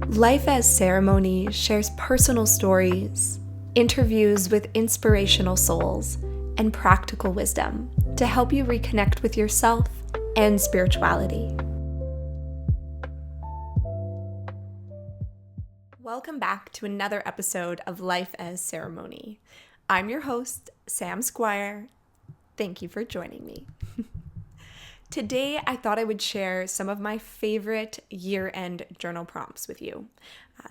Life as Ceremony shares personal stories, interviews with inspirational souls, and practical wisdom to help you reconnect with yourself and spirituality. Welcome back to another episode of Life as Ceremony. I'm your host, Sam Squire. Thank you for joining me. Today, I thought I would share some of my favorite year-end journal prompts with you.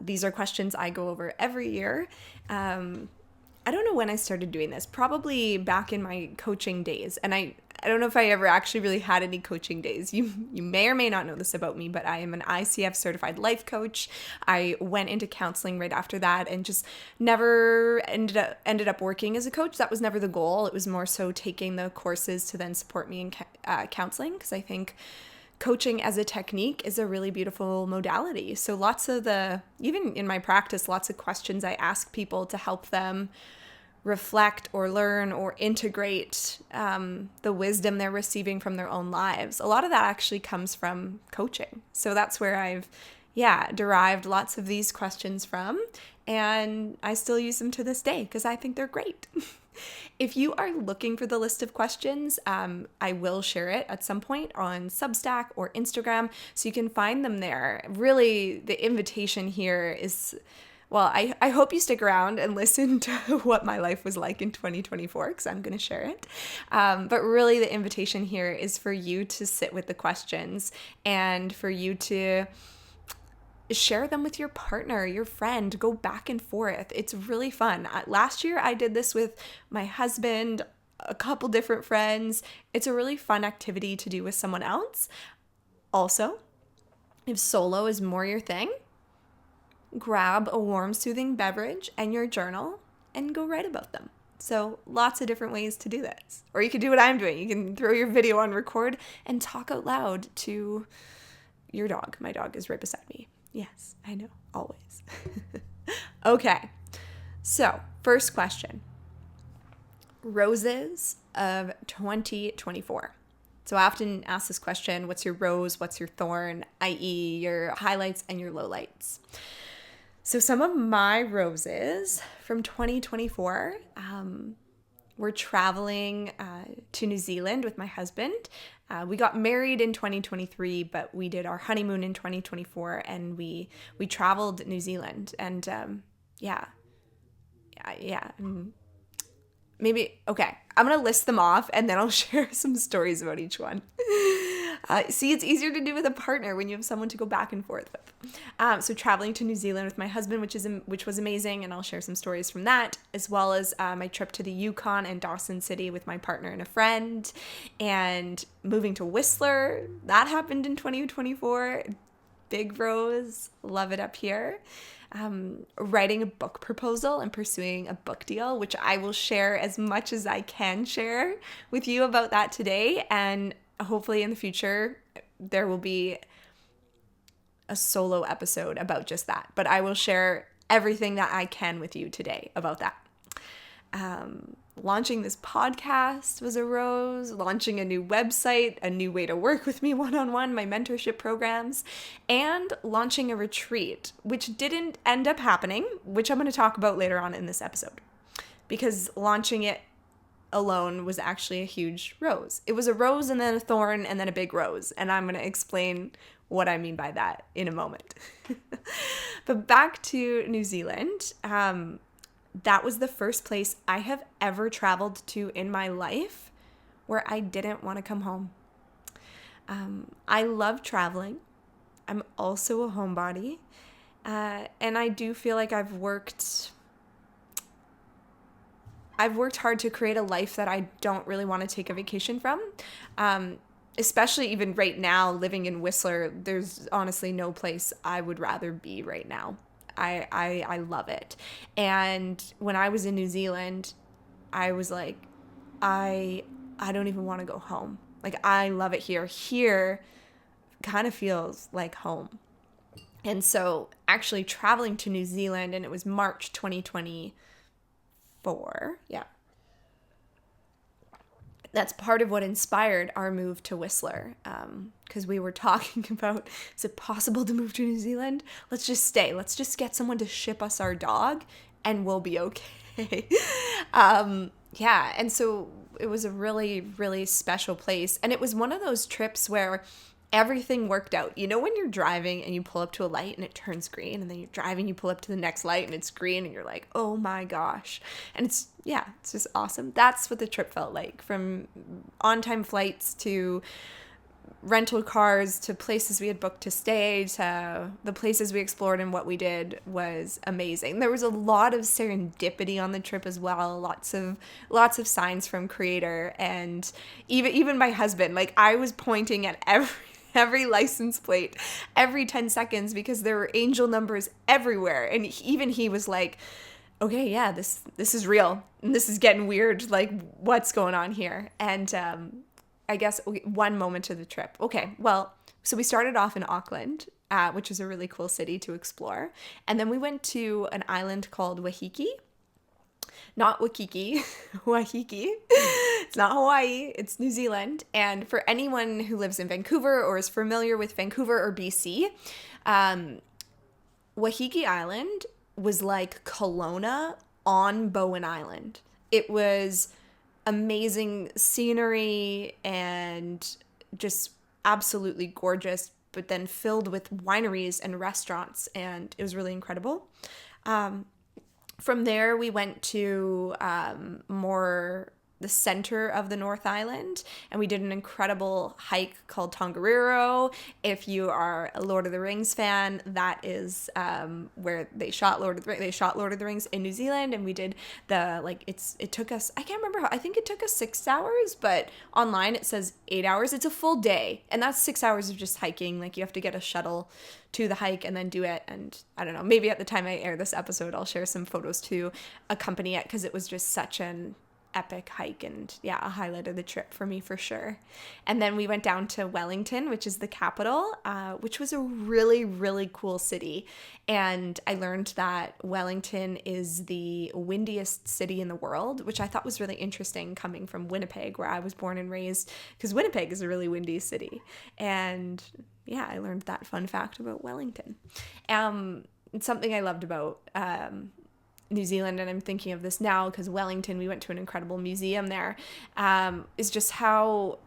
These are questions I go over every year. I don't know when I started doing this, probably back in my coaching days. And I don't know if I ever actually really had any coaching days. You may or may not know this about me, but I am an ICF certified life coach. I went into counseling right after that and just never ended up working as a coach. That was never the goal. It was more so taking the courses to then support me in counseling, because I think coaching as a technique is a really beautiful modality. So even in my practice, lots of questions I ask people to help them reflect or learn or integrate the wisdom they're receiving from their own lives. A lot of that actually comes from coaching. So that's where I've derived lots of these questions from, and I still use them to this day because I think they're great. If you are looking for the list of questions, I will share it at some point on Substack or Instagram, so you can find them there. Really, the invitation here is, well, I hope you stick around and listen to what my life was like in 2024, because I'm going to share it. But really, the invitation here is for you to sit with the questions and for you to share them with your partner, your friend, go back and forth. It's really fun. Last year, I did this with my husband, a couple different friends. It's a really fun activity to do with someone else. Also, if solo is more your thing, grab a warm, soothing beverage and your journal and go write about them. So lots of different ways to do this. Or you can do what I'm doing. You can throw your video on record and talk out loud to your dog. My dog is right beside me. Yes, I know, always. Okay, so first question. Roses of 2024. So I often ask this question, what's your rose, what's your thorn, i.e. your highlights and your lowlights. So some of my roses from 2024, we're traveling to New Zealand with my husband. We got married in 2023, but we did our honeymoon in 2024, and we traveled New Zealand. And maybe, okay, I'm going to list them off and then I'll share some stories about each one. See, it's easier to do with a partner when you have someone to go back and forth with. So traveling to New Zealand with my husband, which was amazing, and I'll share some stories from that, as well as my trip to the Yukon and Dawson City with my partner and a friend, and moving to Whistler. That happened in 2024. Big rose, love it up here. Writing a book proposal and pursuing a book deal, which I will share as much as I can share with you about that today. And hopefully in the future, there will be a solo episode about just that. But I will share everything that I can with you today about that. Launching this podcast was a rose, launching a new website, a new way to work with me one-on-one, my mentorship programs, and launching a retreat, which didn't end up happening, which I'm going to talk about later on in this episode, because launching it alone was actually a huge rose. It was a rose and then a thorn and then a big rose, and I'm going to explain what I mean by that in a moment. But back to New Zealand. That was the first place I have ever traveled to in my life where I didn't want to come home. I love traveling. I'm also a homebody. And I do feel like I've worked hard to create a life that I don't really want to take a vacation from. Especially even right now, living in Whistler, there's honestly no place I would rather be right now. I love it. And when I was in New Zealand, I was like, I don't even want to go home. Like, I love it here. Here kind of feels like home. And so actually traveling to New Zealand, and it was March 2024. Yeah. that's part of what inspired our move to Whistler. Because we were talking about, is it possible to move to New Zealand? Let's just stay. Let's just get someone to ship us our dog and we'll be okay. Yeah. And so it was a really, really special place. And it was one of those trips where everything worked out. You know, when you're driving and you pull up to a light and it turns green, and then you're driving, you pull up to the next light and it's green, and you're like, oh my gosh. And it's just awesome. That's what the trip felt like, from on-time flights to rental cars to places we had booked to stay to the places we explored, and what we did was amazing. There was a lot of serendipity on the trip as well. Lots of signs from Creator, and even my husband, like, I was pointing at every license plate every 10 seconds because there were angel numbers everywhere. And even he was like, okay, yeah, this is real. And this is getting weird. Like, what's going on here? And I guess one moment of the trip. Okay, well, so we started off in Auckland, which is a really cool city to explore. And then we went to an island called Wahiki. Not Waikiki, Wahiki. It's not Hawaii, it's New Zealand. And for anyone who lives in Vancouver or is familiar with Vancouver or BC, Wahiki Island was like Kelowna on Bowen Island. It was amazing scenery and just absolutely gorgeous, but then filled with wineries and restaurants, and it was really incredible. From there, we went to more the center of the North Island, and we did an incredible hike called Tongariro. If you are a Lord of the Rings fan, that is where they shot Lord of the Rings in New Zealand, and we did it took us, I can't remember I think it took us 6 hours, but online it says 8 hours. It's a full day, and that's 6 hours of just hiking. Like, you have to get a shuttle to the hike and then do it. And I don't know, maybe at the time I air this episode, I'll share some photos to accompany it, because it was just such an epic hike, and a highlight of the trip for me for sure. And then we went down to Wellington, which is the capital, which was a really, really cool city. And I learned that Wellington is the windiest city in the world, which I thought was really interesting, coming from Winnipeg, where I was born and raised, because Winnipeg is a really windy city. And I learned that fun fact about Wellington. It's something I loved about New Zealand, and I'm thinking of this now because Wellington, we went to an incredible museum there, is just how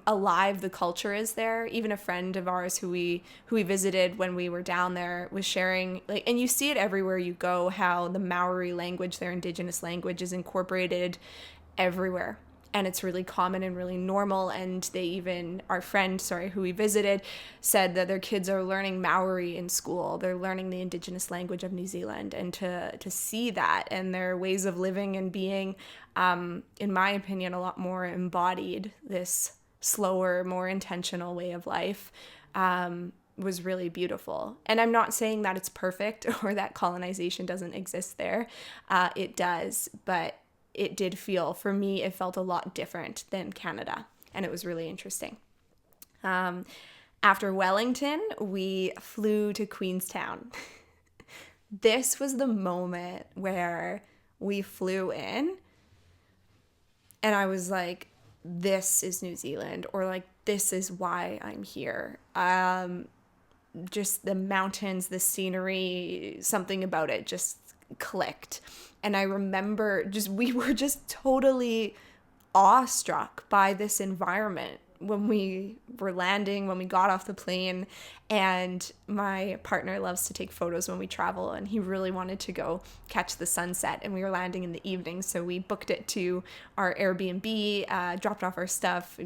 alive the culture is there. Even a friend of ours who we visited when we were down there was sharing, like, and you see it everywhere you go, how the Maori language, their indigenous language, is incorporated everywhere. And it's really common and really normal. And they even, our friend, who we visited, said that their kids are learning Maori in school. They're learning the indigenous language of New Zealand. And to see that and their ways of living and being, in my opinion, a lot more embodied, this slower, more intentional way of life, was really beautiful. And I'm not saying that it's perfect or that colonization doesn't exist there. It does, but it did feel, for me, it felt a lot different than Canada, and it was really interesting. After Wellington, we flew to Queenstown. This was the moment where we flew in, and I was like, this is New Zealand, or like, this is why I'm here. Just the mountains, the scenery, something about it just clicked. And I remember we were just totally awestruck by this environment when we were landing, when we got off the plane. And my partner loves to take photos when we travel, and he really wanted to go catch the sunset, and we were landing in the evening, so we booked it to our Airbnb, dropped off our stuff,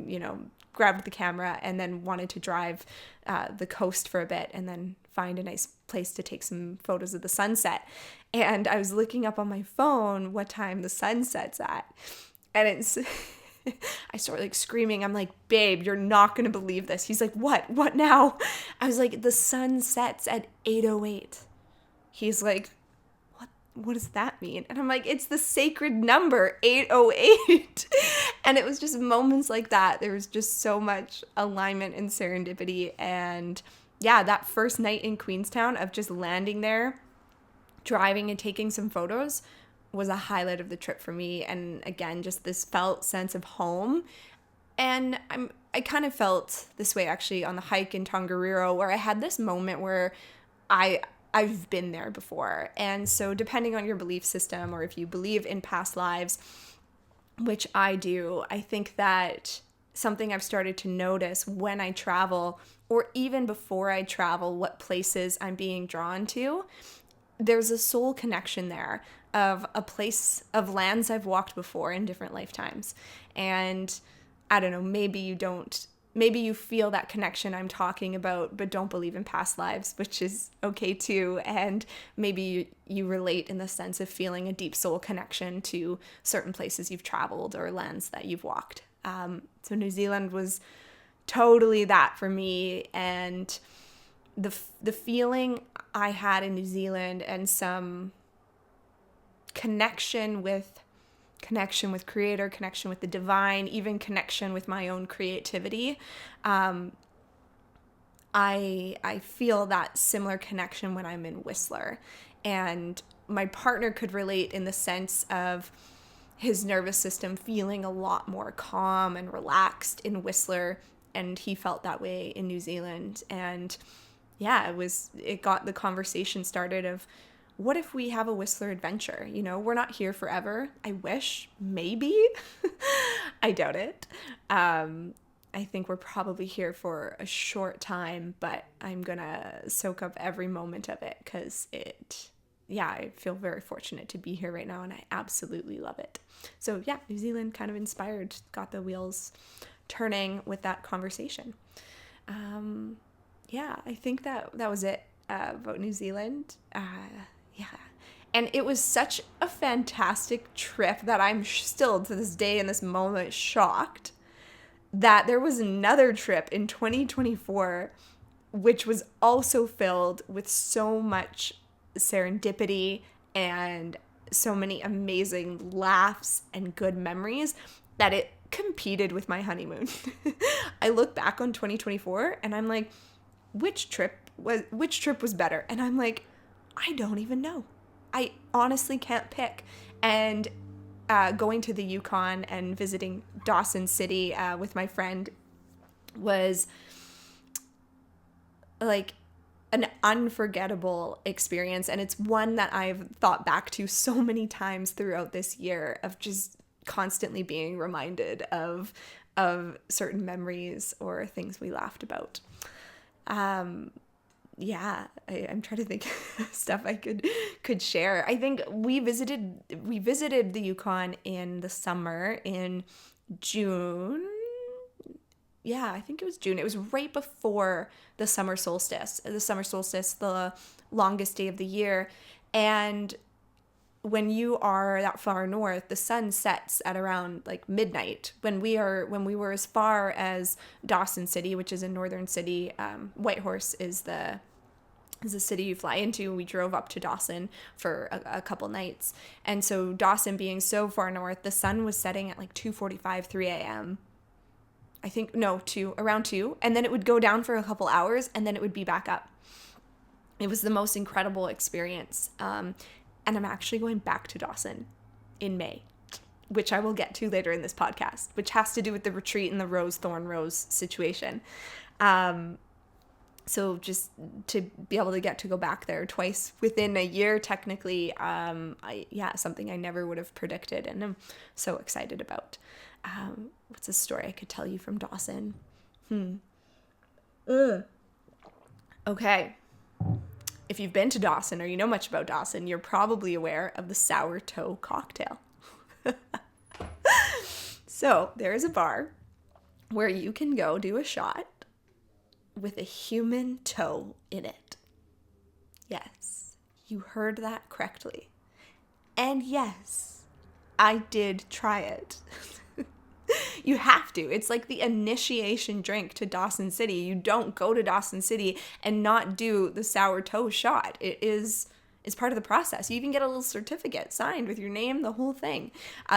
grabbed the camera, and then wanted to drive the coast for a bit and then find a nice place to take some photos of the sunset. And I was looking up on my phone what time the sun sets at, and it's I start like screaming. I'm like, babe, you're not gonna believe this. He's like, what now? I was like, the sun sets at 8:08. He's like, what does that mean? And I'm like, it's the sacred number, 808. And it was just moments like that. There was just so much alignment and serendipity. And that first night in Queenstown of just landing there, driving and taking some photos was a highlight of the trip for me. And again, just this felt sense of home. And I kind of felt this way actually on the hike in Tongariro, where I had this moment where I've been there before. And so depending on your belief system, or if you believe in past lives, which I do, I think that something I've started to notice when I travel, or even before I travel, what places I'm being drawn to, there's a soul connection there of a place, of lands I've walked before in different lifetimes. And I don't know, maybe you feel that connection I'm talking about, but don't believe in past lives, which is okay too. And maybe you relate in the sense of feeling a deep soul connection to certain places you've traveled or lands that you've walked. So New Zealand was totally that for me. And the feeling I had in New Zealand, and some connection with creator, connection with the divine, even connection with my own creativity. I feel that similar connection when I'm in Whistler. And my partner could relate in the sense of his nervous system feeling a lot more calm and relaxed in Whistler, and he felt that way in New Zealand. And yeah, it got the conversation started of, what if we have a Whistler adventure? You know, we're not here forever. I wish, maybe. I doubt it. I think we're probably here for a short time, but I'm gonna soak up every moment of it, because I feel very fortunate to be here right now, and I absolutely love it. So yeah, New Zealand kind of inspired, got the wheels turning with that conversation. I think that was it about New Zealand. And it was such a fantastic trip that I'm still to this day in this moment shocked that there was another trip in 2024 which was also filled with so much serendipity and so many amazing laughs and good memories that it competed with my honeymoon. I look back on 2024 and I'm like, which trip was better? And I'm like, I don't even know. I honestly can't pick. And going to the Yukon and visiting Dawson City with my friend was like an unforgettable experience. And it's one that I've thought back to so many times throughout this year, of just constantly being reminded of certain memories or things we laughed about. I'm trying to think of stuff I could share. I think we visited the Yukon in the summer in June. Yeah, I think it was June. It was right before the summer solstice. The longest day of the year. And when you are that far north, the sun sets at around like midnight. When we were as far as Dawson City, which is a northern city, Whitehorse is the city you fly into. We drove up to Dawson for a couple nights. And so Dawson being so far north, the sun was setting at like 2:45, 3 a.m. I think, no, around 2. And then it would go down for a couple hours and then it would be back up. It was the most incredible experience. And I'm actually going back to Dawson in May, which I will get to later in this podcast, which has to do with the retreat and the thorn rose situation. So just to be able to get to go back there twice within a year, technically, something I never would have predicted, and I'm so excited about. What's a story I could tell you from Dawson? Okay. If you've been to Dawson or you know much about Dawson, you're probably aware of the sour toe cocktail. So there is a bar where you can go do a shot with a human toe in it. Yes, you heard that correctly. And yes, I did try it. You have to. It's like the initiation drink to Dawson City. You don't go to Dawson City and not do the sour toe shot. It's is part of the process. You even get a little certificate signed with your name, the whole thing.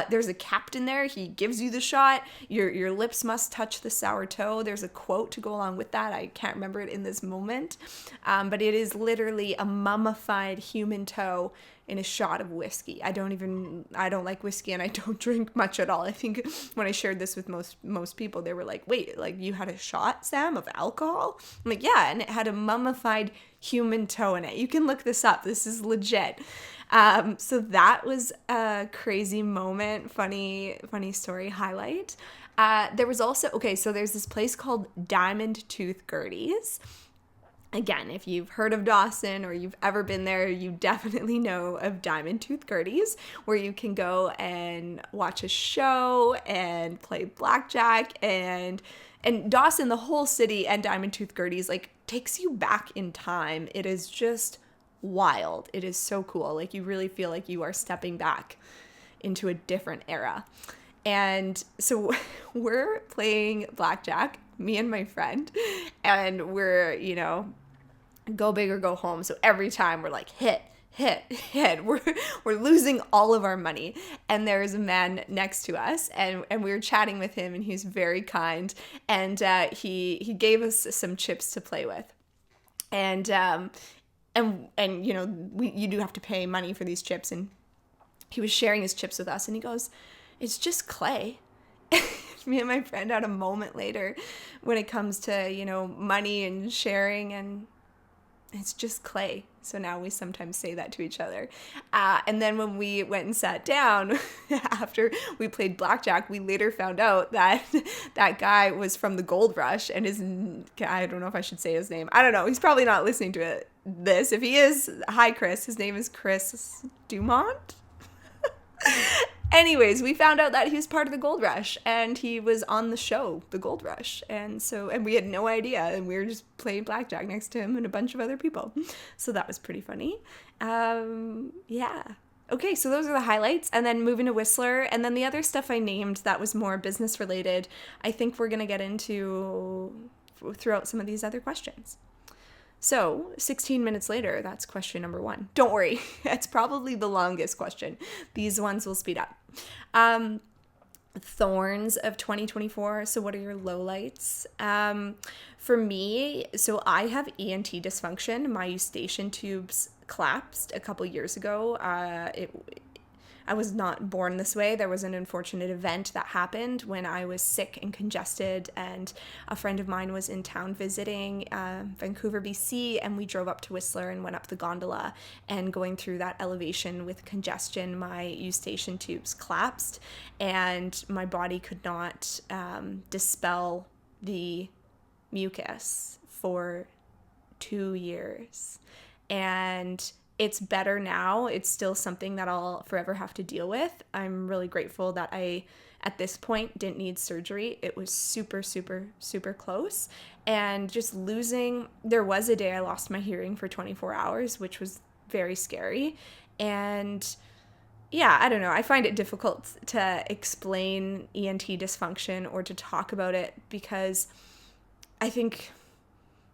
There's a captain there. He gives you the shot. Your lips must touch the sour toe. There's a quote to go along with that. I can't remember it in this moment. But it is literally a mummified human toe in a shot of whiskey. I don't like whiskey, and I don't drink much at all. I think when I shared this with most people, they were like, wait, like you had a shot, Sam, of alcohol? I'm like, yeah, and it had a mummified human toe in it. You can look this up. This is legit. So that was a crazy moment, funny story highlight. There was also, so there's this place called Diamond Tooth Gertie's. Again, if you've heard of Dawson or you've ever been there, you definitely know of Diamond Tooth Gertie's, where you can go and watch a show and play blackjack, and Dawson, the whole city, and Diamond Tooth Gertie's like takes you back in time. It is just wild. It is so cool. Like you really feel like you are stepping back into a different era. And so we're playing blackjack, me and my friend, and we're, go big or go home. So every time we're like hit. We're losing all of our money. And there's a man next to us, and we were chatting with him, and he's very kind. And he gave us some chips to play with. And you do have to pay money for these chips. And he was sharing his chips with us, and he goes, "It's just clay." Me and my friend had a moment later when it comes to, money and sharing, and it's just clay. So now we sometimes say that to each other. And then when we went and sat down after we played blackjack, we later found out that that guy was from the gold rush, and I don't know if I should say his name. I don't know. He's probably not listening to this. If he is, hi, Chris. His name is Chris Dumont. Anyways, we found out that he was part of the gold rush, and he was on the show, The Gold Rush. And we had no idea, and we were just playing blackjack next to him and a bunch of other people. So that was pretty funny. Yeah. Okay, so those are the highlights, and then moving to Whistler, and then the other stuff I named that was more business related, I think we're going to get into throughout some of these other questions. So 16 minutes later, that's question number 1. Don't worry, it's probably the longest question. These ones will speed up. Thorns of 2024. So what are your lowlights? For me, so I have ENT dysfunction. My eustachian tubes collapsed a couple years ago. I was not born this way. There was an unfortunate event that happened when I was sick and congested, and a friend of mine was in town visiting Vancouver, BC, and we drove up to Whistler and went up the gondola, and going through that elevation with congestion, my eustachian tubes collapsed, and my body could not dispel the mucus for 2 years. And it's better now. It's still something that I'll forever have to deal with. I'm really grateful that I, at this point, didn't need surgery. It was super, super, super close. And just there was a day I lost my hearing for 24 hours, which was very scary. And yeah, I don't know. I find it difficult to explain ENT dysfunction or to talk about it, because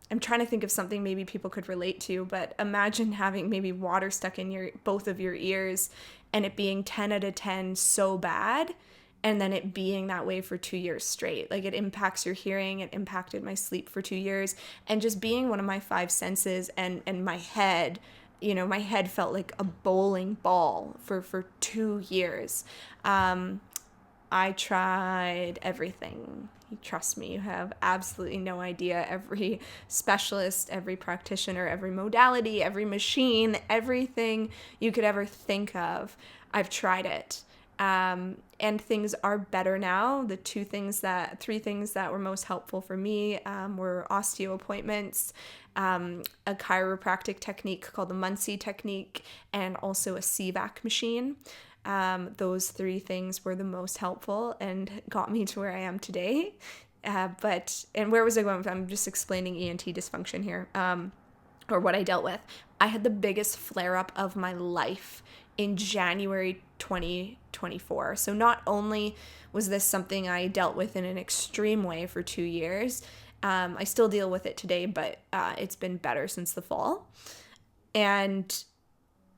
I'm trying to think of something maybe people could relate to, but imagine having maybe water stuck in both of your ears and it being 10 out of 10 so bad, and then it being that way for 2 years straight. Like, it impacts your hearing, it impacted my sleep for 2 years, and just being one of my 5 senses, and my head, my head felt like a bowling ball for 2 years. I tried everything. Trust me, you have absolutely no idea. Every specialist, every practitioner, every modality, every machine, everything you could ever think of, I've tried it. And things are better now. The 3 things that were most helpful for me were osteo appointments, a chiropractic technique called the Muncie technique, and also a CVAC machine. Those 3 things were the most helpful and got me to where I am today. And where was I going with? I'm just explaining ENT dysfunction here, or what I dealt with. I had the biggest flare-up of my life in January 2024. So not only was this something I dealt with in an extreme way for 2 years, I still deal with it today, but it's been better since the fall. And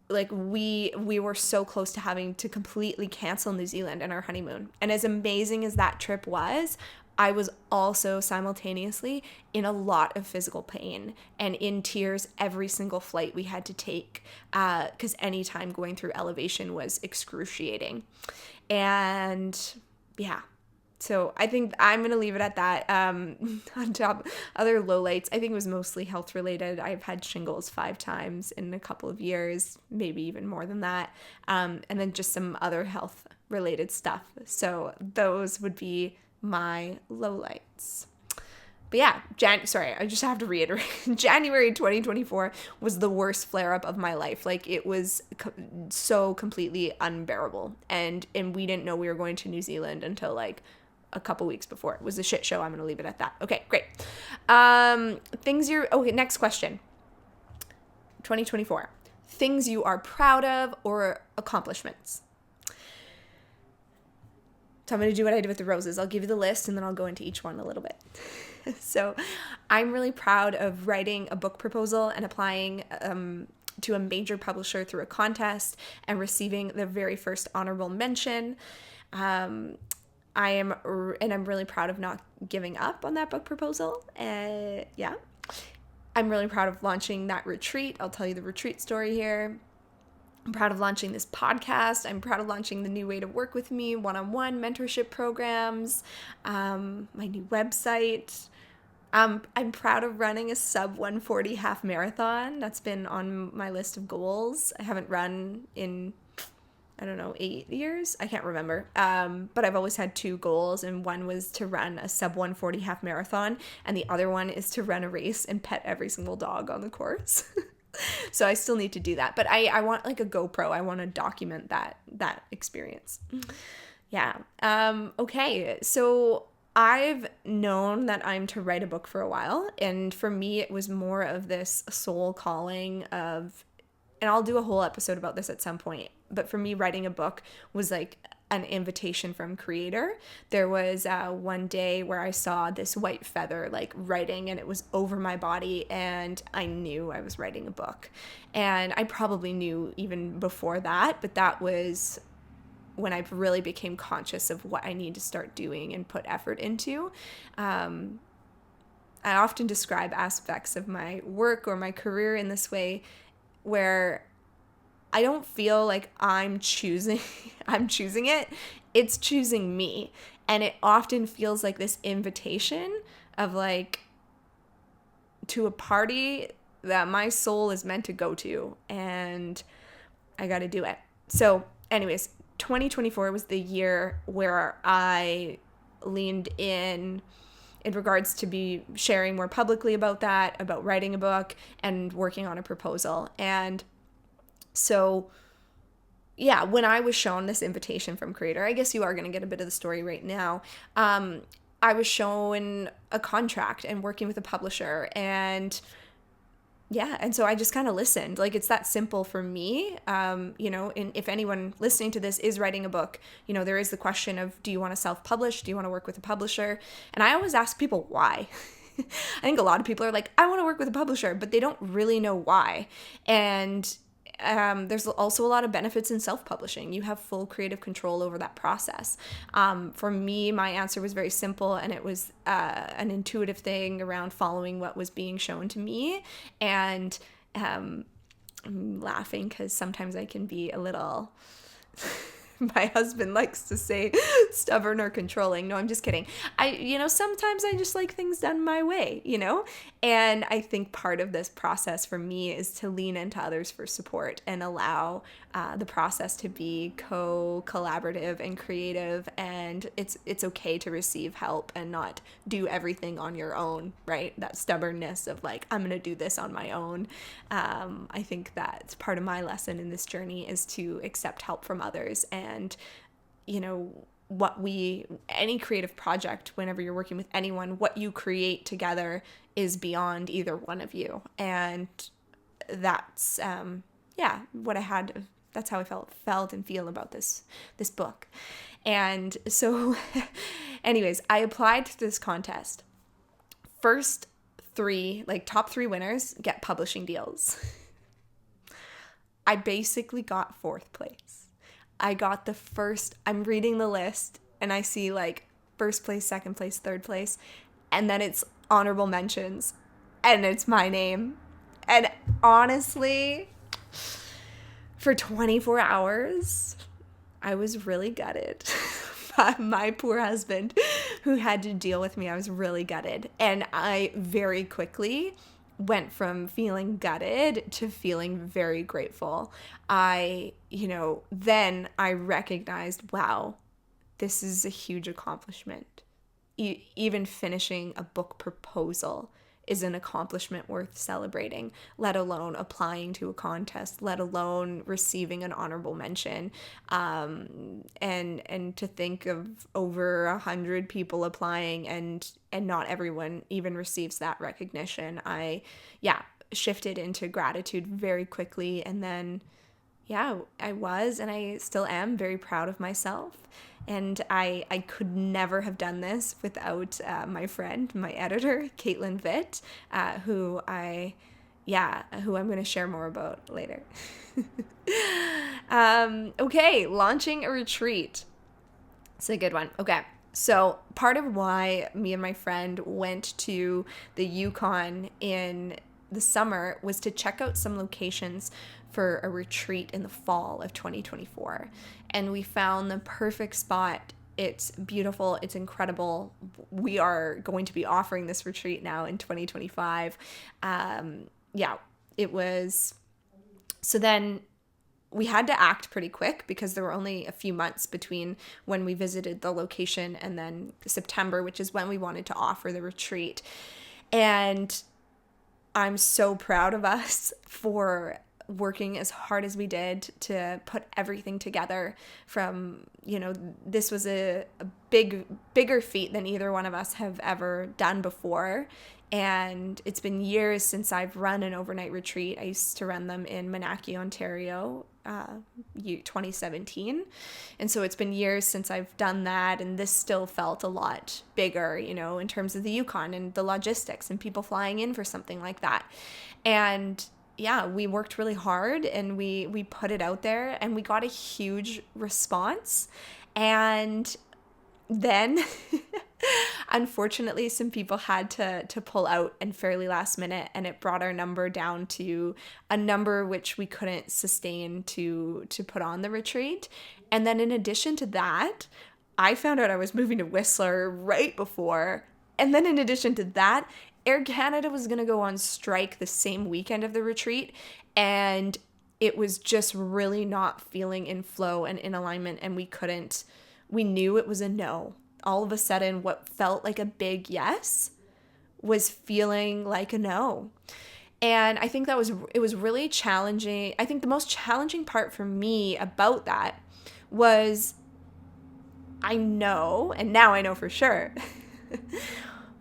like we were so close to having to completely cancel New Zealand and our honeymoon. And as amazing as that trip was, I was also simultaneously in a lot of physical pain and in tears every single flight we had to take, because any time going through elevation was excruciating. And yeah, so I think I'm going to leave it at that. On top, other lowlights, I think it was mostly health related. I've had shingles 5 times in a couple of years, maybe even more than that. And then just some other health related stuff. So those would be my lowlights. But yeah, I just have to reiterate, January 2024 was the worst flare-up of my life. Like, it was so completely unbearable. And we didn't know we were going to New Zealand until like a couple weeks before. It was a shit show. I'm going to leave it at that. Okay, great. Okay, next question. 2024. Things you are proud of or accomplishments. So I'm going to do what I did with the roses. I'll give you the list and then I'll go into each one a little bit. So I'm really proud of writing a book proposal and applying to a major publisher through a contest and receiving the very first honorable mention. I'm really proud of not giving up on that book proposal. Yeah. I'm really proud of launching that retreat. I'll tell you the retreat story here. I'm proud of launching this podcast. I'm proud of launching the new way to work with me, one-on-one mentorship programs, my new website. I'm proud of running a sub 140 half marathon. That's been on my list of goals. I haven't run in, 8 years? I can't remember. But I've always had 2 goals, and one was to run a sub 140 half marathon, and the other one is to run a race and pet every single dog on the course. So I still need to do that. But I want like a GoPro. I want to document that experience. Yeah. Okay. So I've known that I'm to write a book for a while. And for me, it was more of this soul calling of, and I'll do a whole episode about this at some point. But for me, writing a book was like an invitation from Creator. There was one day where I saw this white feather like writing, and it was over my body, and I knew I was writing a book. And I probably knew even before that, but that was when I really became conscious of what I need to start doing and put effort into. I often describe aspects of my work or my career in this way, where I don't feel like I'm choosing it. It's choosing me. And it often feels like this invitation of like to a party that my soul is meant to go to, and I got to do it. So anyways, 2024 was the year where I leaned in regards to be sharing more publicly about that, about writing a book and working on a proposal. And so, yeah, when I was shown this invitation from Creator, I guess you are going to get a bit of the story right now. I was shown a contract and working with a publisher, and yeah, and so I just kind of listened. Like, it's that simple for me. And if anyone listening to this is writing a book, there is the question of, do you want to self-publish? Do you want to work with a publisher? And I always ask people why. I think a lot of people are like, I want to work with a publisher, but they don't really know why. And there's also a lot of benefits in self-publishing. You have full creative control over that process. For me, my answer was very simple, and it was an intuitive thing around following what was being shown to me. And I'm laughing because sometimes I can be a little... My husband likes to say stubborn or controlling. No, I'm just kidding. Sometimes I just like things done my way, And I think part of this process for me is to lean into others for support and allow the process to be collaborative and creative. And it's okay to receive help and not do everything on your own, right? That stubbornness of like, I'm going to do this on my own. I think that's part of my lesson in this journey, is to accept help from others. And, any creative project, whenever you're working with anyone, what you create together is beyond either one of you. And that's, what I had, that's how I felt and feel about this book. And so anyways, I applied to this contest. First 3, top 3 winners get publishing deals. I basically got fourth place. I got I'm reading the list and I see like first place, second place, third place, and then it's honorable mentions and it's my name. And honestly, for 24 hours, I was really gutted. My poor husband who had to deal with me, I was really gutted. And I very quickly went from feeling gutted to feeling very grateful. Then I recognized, wow, this is a huge accomplishment. Even finishing a book proposal is an accomplishment worth celebrating, let alone applying to a contest, let alone receiving an honorable mention. And to think of over 100 people applying and not everyone even receives that recognition. I shifted into gratitude very quickly. And then, I was and I still am very proud of myself. And I could never have done this without my friend, my editor, Caitlin Vitt, who I'm going to share more about later. Okay, launching a retreat. It's a good one. Okay, so part of why me and my friend went to the Yukon in the summer was to check out some locations for a retreat in the fall of 2024. And we found the perfect spot. It's beautiful. It's incredible. We are going to be offering this retreat now in 2025. It was. So then we had to act pretty quick because there were only a few months between when we visited the location and then September, which is when we wanted to offer the retreat. And I'm so proud of us for working as hard as we did to put everything together. From, this was a bigger feat than either one of us have ever done before. And it's been years since I've run an overnight retreat. I used to run them in Manaki, Ontario, 2017. And so it's been years since I've done that. And this still felt a lot bigger, in terms of the Yukon and the logistics and people flying in for something like that. And we worked really hard and we put it out there and we got a huge response. And then unfortunately some people had to pull out and fairly last minute, and it brought our number down to a number which we couldn't sustain to put on the retreat. And then in addition to that, I found out I was moving to Whistler right before. And then in addition to that, Air Canada was going to go on strike the same weekend of the retreat, and it was just really not feeling in flow and in alignment, and we knew it was a no. All of a sudden, what felt like a big yes was feeling like a no. And I think it was really challenging. I think the most challenging part for me about that was I know, and now I know for sure,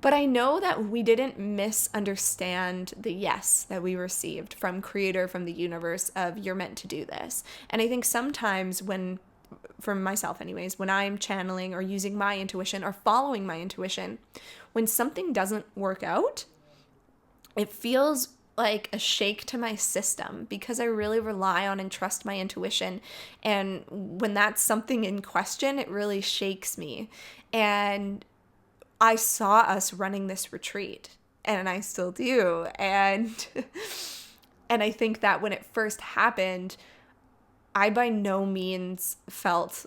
but I know that we didn't misunderstand the yes that we received from Creator, from the universe, of you're meant to do this. And I think sometimes for myself anyways, when I'm channeling or using my intuition or following my intuition, when something doesn't work out, it feels like a shake to my system because I really rely on and trust my intuition. And when that's something in question, it really shakes me. And I saw us running this retreat, and I still do. And I think that when it first happened, I by no means felt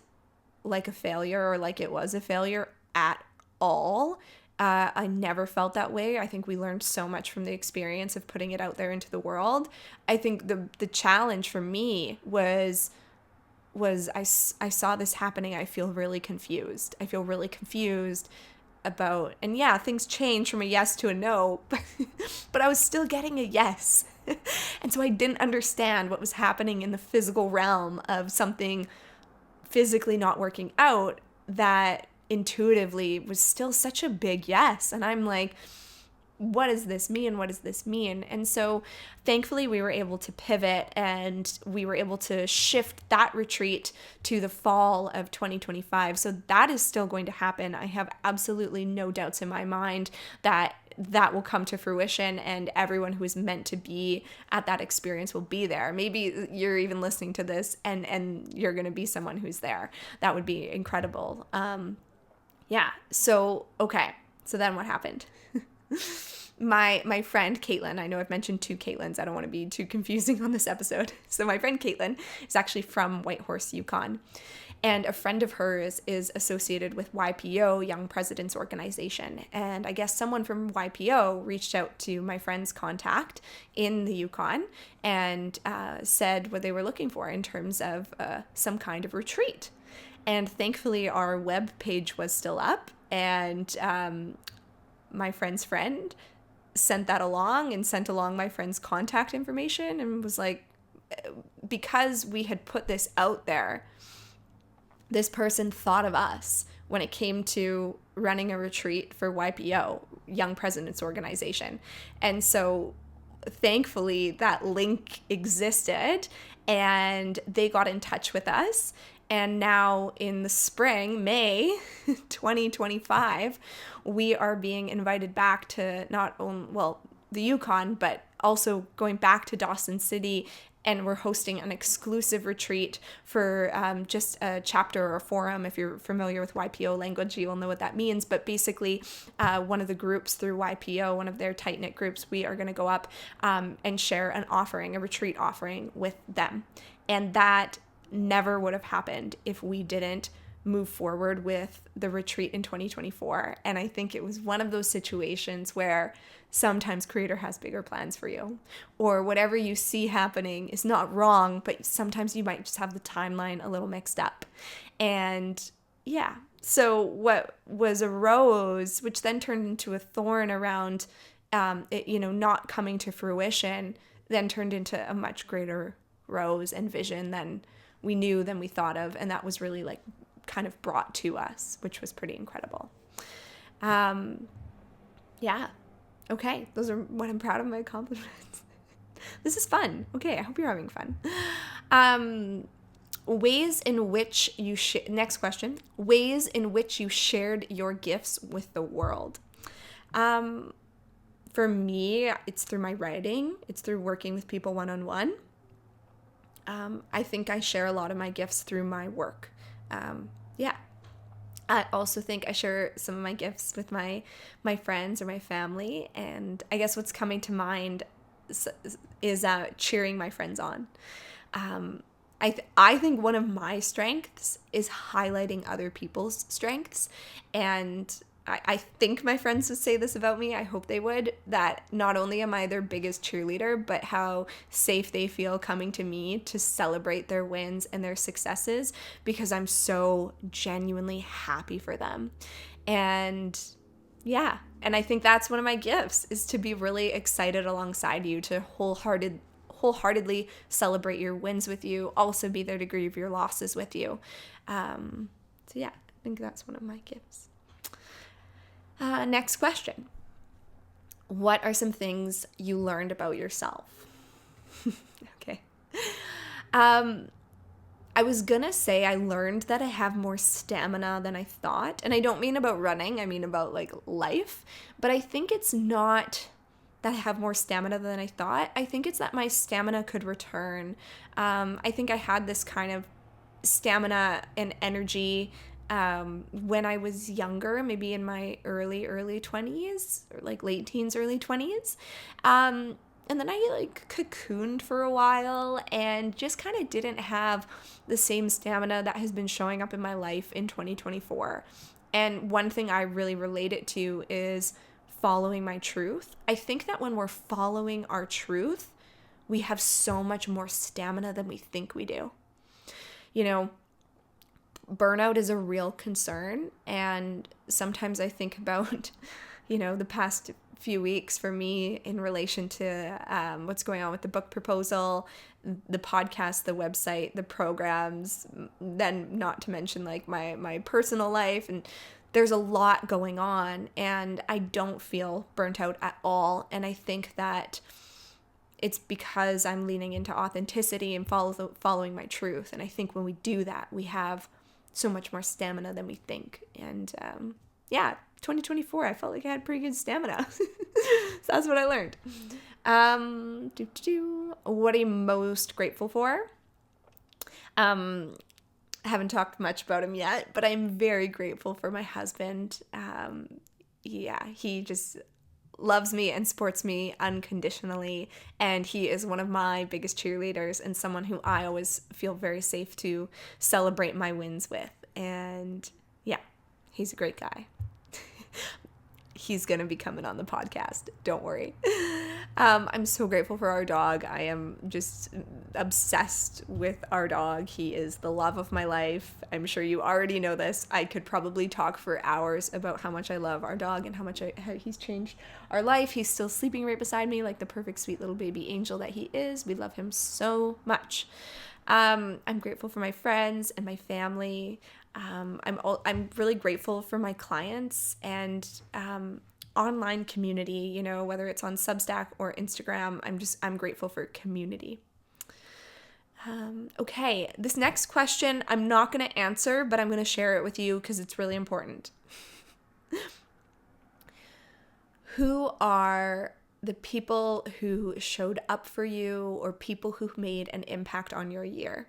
like a failure or like it was a failure at all. I never felt that way. I think we learned so much from the experience of putting it out there into the world. I think the challenge for me was I saw this happening. I feel really confused. About, and things change from a yes to a no, but I was still getting a yes. And so I didn't understand what was happening in the physical realm of something physically not working out that intuitively was still such a big yes. And I'm like, what does this mean? What does this mean? And so thankfully we were able to pivot and we were able to shift that retreat to the fall of 2025. So that is still going to happen. I have absolutely no doubts in my mind that that will come to fruition and everyone who is meant to be at that experience will be there. Maybe you're even listening to this and you're going to be someone who's there. That would be incredible. Yeah. So, okay. So then what happened? My friend Caitlin, I know I've mentioned two Caitlins. I don't want to be too confusing on this episode. So my friend Caitlin is actually from Whitehorse, Yukon. And a friend of hers is associated with YPO, Young Presidents Organization. And I guess someone from YPO reached out to my friend's contact in the Yukon and said what they were looking for in terms of some kind of retreat. And thankfully, our web page was still up. And my friend's friend sent that along and sent along my friend's contact information and was like, because we had put this out there, this person thought of us when it came to running a retreat for YPO, Young Presidents Organization. And so thankfully that link existed and they got in touch with us. And now in the spring, May 2025, we are being invited back to not only, the Yukon, but also going back to Dawson City. And we're hosting an exclusive retreat for just a chapter or a forum. If you're familiar with YPO language, you'll know what that means. But basically, one of the groups through YPO, one of their tight-knit groups, we are going to go up and share an offering, a retreat offering with them. And that never would have happened if we didn't move forward with the retreat in 2024. And I think it was one of those situations where sometimes Creator has bigger plans for you, or whatever you see happening is not wrong, but sometimes you might just have the timeline a little mixed up. And yeah, so what was a rose, which then turned into a thorn around it, not coming to fruition, then turned into a much greater rose and vision than we knew, than we thought of. And that was really like kind of brought to us, which was pretty incredible. Yeah. Okay. Those are what I'm proud of my accomplishments. This is fun. Okay. I hope you're having fun. Ways in which you next question, ways in which you shared your gifts with the world. For me, it's through my writing. It's through working with people one-on-one. I think I share a lot of my gifts through my work. Yeah. I also think I share some of my gifts with my friends or my family. And I guess what's coming to mind is cheering my friends on. I think one of my strengths is highlighting other people's strengths. And I think my friends would say this about me. I hope they would, that not only am I their biggest cheerleader, but how safe they feel coming to me to celebrate their wins and their successes, because I'm so genuinely happy for them. And yeah, and I think that's one of my gifts, is to be really excited alongside you, to wholeheartedly celebrate your wins with you, also be there to grieve your losses with you. So yeah, I think that's one of my gifts. Next question. What are some things you learned about yourself? Okay. I was gonna say I learned that I have more stamina than I thought. And I don't mean about running, I mean about like life. But I think it's not that I have more stamina than I thought. I think it's that my stamina could return. I think I had this kind of stamina and energy when I was younger, maybe in my early 20s, or like late teens, early 20s. And then I like cocooned for a while and just kind of didn't have the same stamina that has been showing up in my life in 2024. And one thing I really relate it to is following my truth. I think that when we're following our truth, we have so much more stamina than we think we do. Burnout is a real concern, and sometimes I think about, the past few weeks for me in relation to what's going on with the book proposal, the podcast, the website, the programs, then not to mention like my personal life, and there's a lot going on, and I don't feel burnt out at all. And I think that it's because I'm leaning into authenticity and following my truth. And I think when we do that, we have so much more stamina than we think. And yeah, 2024, I felt like I had pretty good stamina. So that's what I learned. What are you most grateful for? I haven't talked much about him yet, but I'm very grateful for my husband. He just loves me and supports me unconditionally, and he is one of my biggest cheerleaders and someone who I always feel very safe to celebrate my wins with. And yeah, he's a great guy. He's going to be coming on the podcast. Don't worry. I'm so grateful for our dog. I am just obsessed with our dog. He is the love of my life. I'm sure you already know this. I could probably talk for hours about how much I love our dog and how much how he's changed our life. He's still sleeping right beside me like the perfect sweet little baby angel that he is. We love him so much. I'm grateful for my friends and my family. I'm really grateful for my clients and online community, you know, whether it's on Substack or Instagram. I'm grateful for community. Okay, this next question I'm not going to answer, but I'm going to share it with you because it's really important. Who are the people who showed up for you or people who made an impact on your year?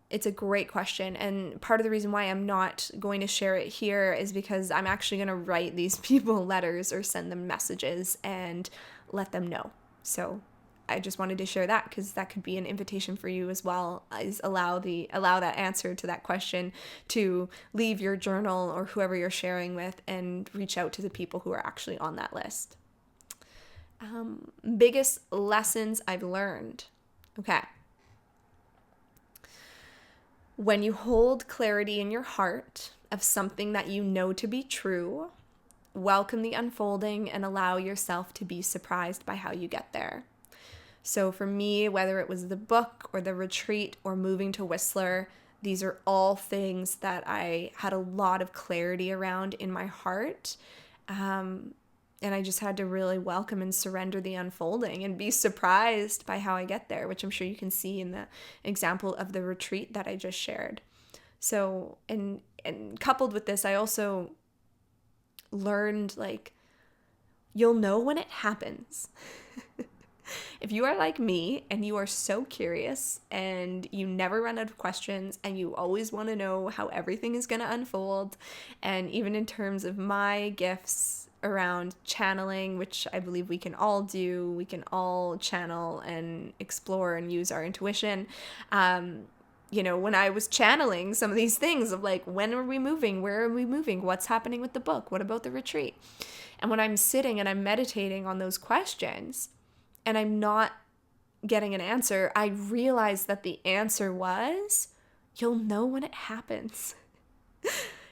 It's a great question, and part of the reason why I'm not going to share it here is because I'm actually going to write these people letters or send them messages and let them know. So I just wanted to share that because that could be an invitation for you as well, is allow that answer to that question to leave your journal or whoever you're sharing with and reach out to the people who are actually on that list. Biggest lessons I've learned. Okay. When you hold clarity in your heart of something that you know to be true, welcome the unfolding and allow yourself to be surprised by how you get there. So for me, whether it was the book or the retreat or moving to Whistler, these are all things that I had a lot of clarity around in my heart. And I just had to really welcome and surrender the unfolding and be surprised by how I get there, which I'm sure you can see in the example of the retreat that I just shared. So, and coupled with this, I also learned, like, you'll know when it happens. If you are like me and you are so curious and you never run out of questions and you always want to know how everything is going to unfold, and even in terms of my gifts around channeling, which I believe we can all do, we can all channel and explore and use our intuition. You know, when I was channeling some of these things of like, when are we moving? Where are we moving? What's happening with the book? What about the retreat? And when I'm sitting and I'm meditating on those questions and I'm not getting an answer, I realize that the answer was, you'll know when it happens.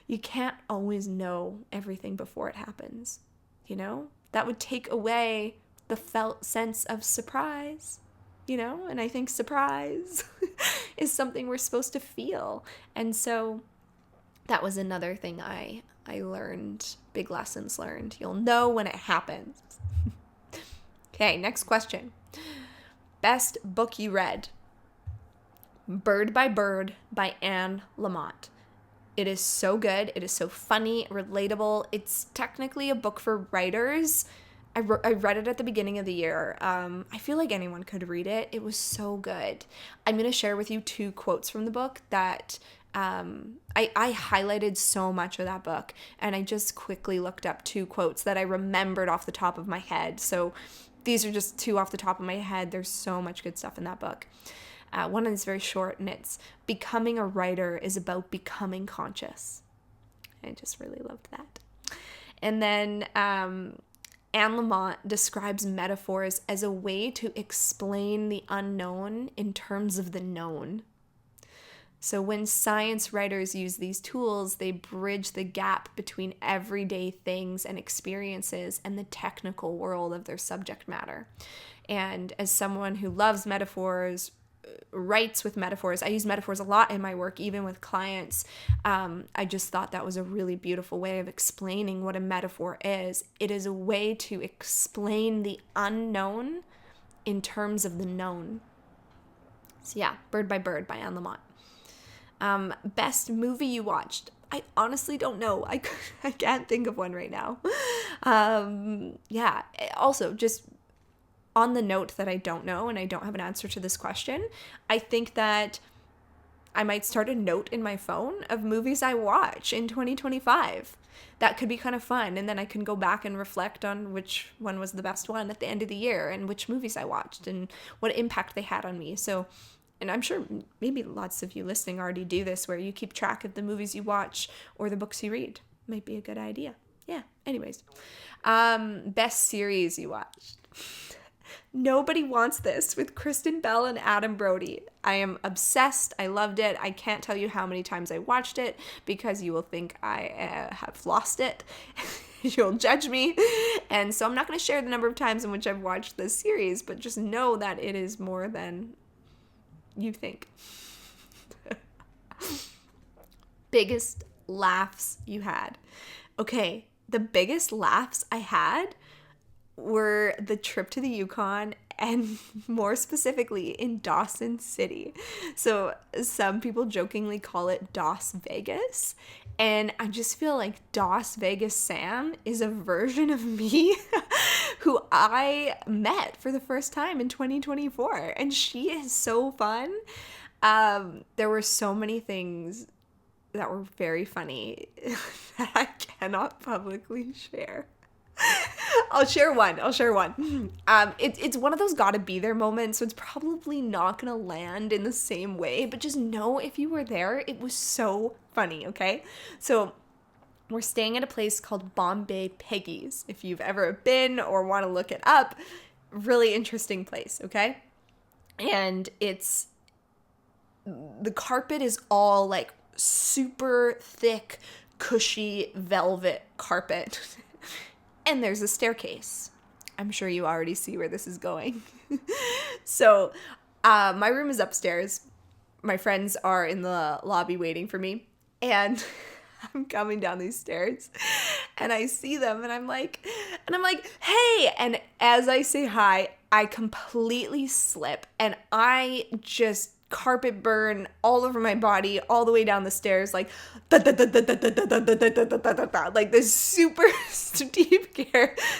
You can't always know everything before it happens, you know? That would take away the felt sense of surprise, you know? And I think surprise is something we're supposed to feel. And so that was another thing I learned, big lessons learned. You'll know when it happens. Okay, next question. Best book you read? Bird by Bird by Anne Lamott. It is so good. It is so funny, relatable. It's technically a book for writers. I read it at the beginning of the year. I feel like anyone could read it. It was so good. I'm going to share with you 2 quotes from the book that I highlighted so much of that book. And I just quickly looked up 2 quotes that I remembered off the top of my head. So these are just 2 off the top of my head. There's so much good stuff in that book. One is very short, and it's, becoming a writer is about becoming conscious. I just really loved that. And then Anne Lamott describes metaphors as a way to explain the unknown in terms of the known. So when science writers use these tools, they bridge the gap between everyday things and experiences and the technical world of their subject matter. And as someone who loves metaphors, writes with metaphors, I use metaphors a lot in my work, even with clients. I just thought that was a really beautiful way of explaining what a metaphor is. It is a way to explain the unknown in terms of the known. So yeah, Bird by Bird by Anne Lamott. Best movie you watched? I honestly don't know. I can't think of one right now. Yeah. Also, just on the note that I don't know and I don't have an answer to this question, I think that I might start a note in my phone of movies I watch in 2025. That could be kind of fun. And then I can go back and reflect on which one was the best one at the end of the year and which movies I watched and what impact they had on me. So, and I'm sure maybe lots of you listening already do this, where you keep track of the movies you watch or the books you read. Might be a good idea. Yeah. Anyways, best series you watched. Nobody Wants This with Kristen Bell and Adam Brody. I am obsessed. I loved it. I can't tell you how many times I watched it because you will think I have lost it. You'll judge me. And so I'm not going to share the number of times in which I've watched this series, but just know that it is more than you think. Biggest laughs you had. Okay, the biggest laughs I had were the trip to the Yukon, and more specifically in Dawson City. So some people jokingly call it Dos Vegas, and I just feel like Dos Vegas Sam is a version of me who I met for the first time in 2024, and she is so fun. There were so many things that were very funny that I cannot publicly share. I'll share one. It's one of those gotta be there moments, so it's probably not gonna land in the same way, but just know if you were there, it was so funny, okay? So we're staying at a place called Bombay Peggy's. If you've ever been or want to look it up, really interesting place, okay? And the carpet is all like super thick, cushy velvet carpet. And there's a staircase. I'm sure you already see where this is going. So my room is upstairs. My friends are in the lobby waiting for me. And I'm coming down these stairs. And I see them. And I'm like, hey. And as I say hi, I completely slip. And I just carpet burn all over my body, all the way down the stairs, like like this super steep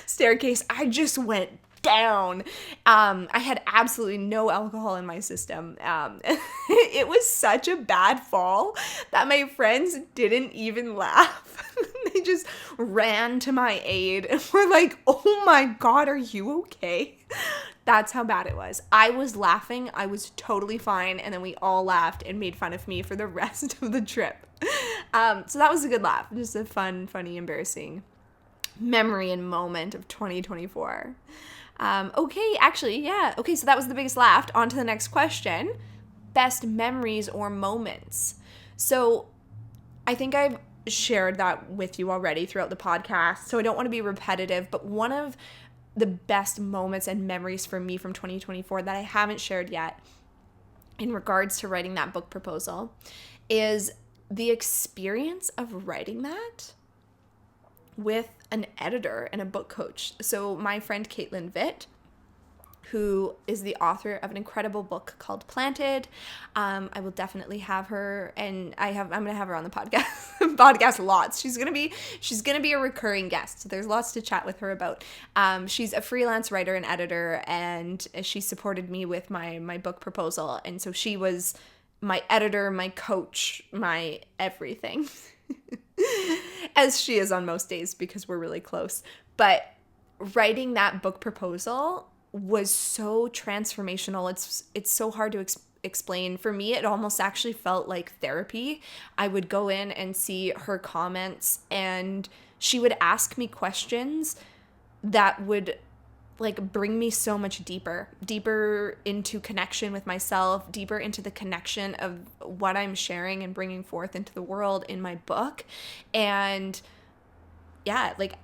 staircase. I just went down. I had absolutely no alcohol in my system. It was such a bad fall that my friends didn't even laugh. They just ran to my aid and were like, "Oh my God, are you okay?" That's how bad it was. I was laughing. I was totally fine. And then we all laughed and made fun of me for the rest of the trip. So that was a good laugh. Just a fun, funny, embarrassing memory and moment of 2024. Okay, actually, yeah. Okay, so that was the biggest laugh. On to the next question. Best memories or moments. So I think I've shared that with you already throughout the podcast, so I don't want to be repetitive, but one of the best moments and memories for me from 2024 that I haven't shared yet in regards to writing that book proposal is the experience of writing that with an editor and a book coach. So my friend Caitlin Vitt, who is the author of an incredible book called Planted. I will definitely have her, and I'm gonna have her on the podcast lots. She's gonna be a recurring guest. So there's lots to chat with her about. She's a freelance writer and editor, and she supported me with my book proposal, and so she was my editor, my coach, my everything. As she is on most days because we're really close. But writing that book proposal was so transformational. It's so hard to explain. For me, it almost actually felt like therapy. I would go in and see her comments, and she would ask me questions that would like bring me so much deeper into connection with myself, deeper into the connection of what I'm sharing and bringing forth into the world in my book. And yeah, like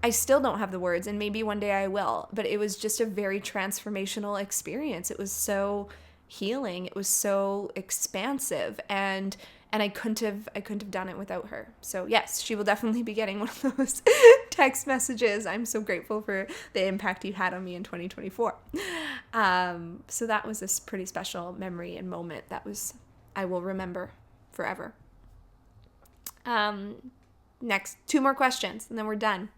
I still don't have the words, and maybe one day I will, but it was just a very transformational experience. It was so healing. It was so expansive, and I couldn't have done it without her. So yes, she will definitely be getting one of those text messages. I'm so grateful for the impact you had on me in 2024. So that was this pretty special memory and moment that I will remember forever. Next, 2 more questions and then we're done.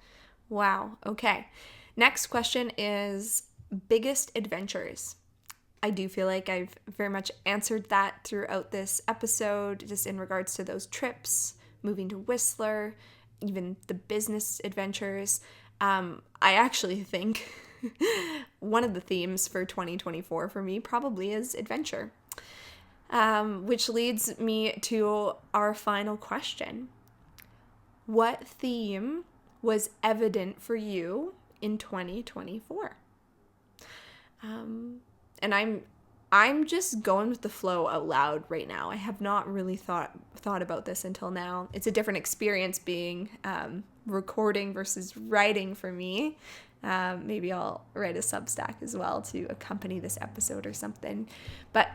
Wow. Okay. Next question is biggest adventures. I do feel like I've very much answered that throughout this episode, just in regards to those trips, moving to Whistler, even the business adventures. I actually think one of the themes for 2024 for me probably is adventure, which leads me to our final question. What theme was evident for you in 2024? And I'm just going with the flow out loud right now. I have not really thought about this until now. It's a different experience being recording versus writing for me. Maybe I'll write a Substack as well to accompany this episode or something. But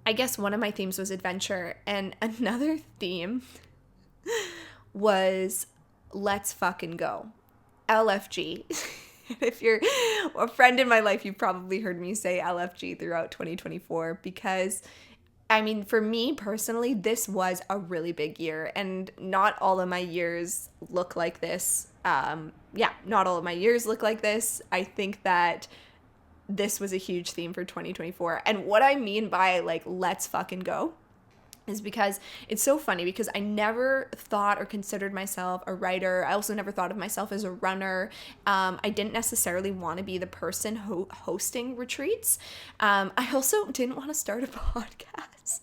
I guess one of my themes was adventure, and another theme was let's fucking go. LFG. If you're a friend in my life, you've probably heard me say LFG throughout 2024 because, I mean, for me personally, this was a really big year, and not all of my years look like this. Not all of my years look like this. I think that this was a huge theme for 2024. And what I mean by like, let's fucking go is because it's so funny because I never thought or considered myself a writer. I also never thought of myself as a runner. I didn't necessarily want to be the person hosting retreats. I also didn't want to start a podcast.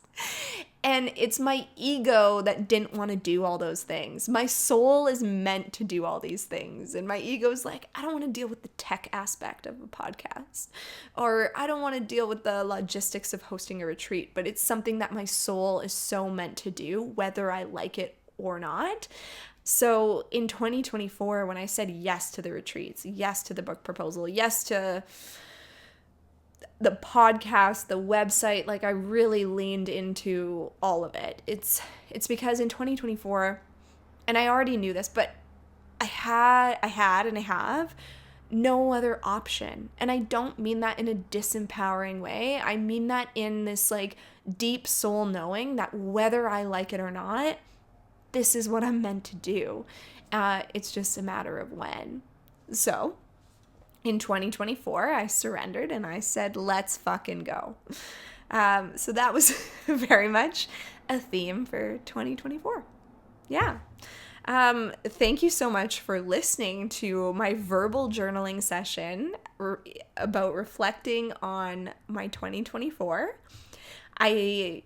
And it's my ego that didn't want to do all those things. My soul is meant to do all these things. And my ego is like, I don't want to deal with the tech aspect of a podcast. Or I don't want to deal with the logistics of hosting a retreat. But it's something that my soul is so meant to do, whether I like it or not. So in 2024, when I said yes to the retreats, yes to the book proposal, yes to the podcast, the website, like I really leaned into all of it. It's because in 2024, and I already knew this, but I had and I have no other option. And I don't mean that in a disempowering way. I mean that in this like deep soul knowing that whether I like it or not, this is what I'm meant to do. It's just a matter of when. So in 2024, I surrendered and I said, let's fucking go. So that was very much a theme for 2024. Yeah. Thank you so much for listening to my verbal journaling session about reflecting on my 2024. I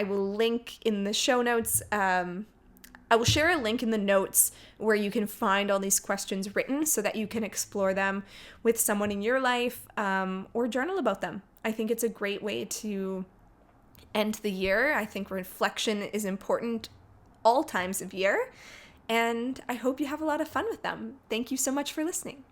will link in the show notes. I will share a link in the notes where you can find all these questions written so that you can explore them with someone in your life, or journal about them. I think it's a great way to end the year. I think reflection is important all times of year, and I hope you have a lot of fun with them. Thank you so much for listening.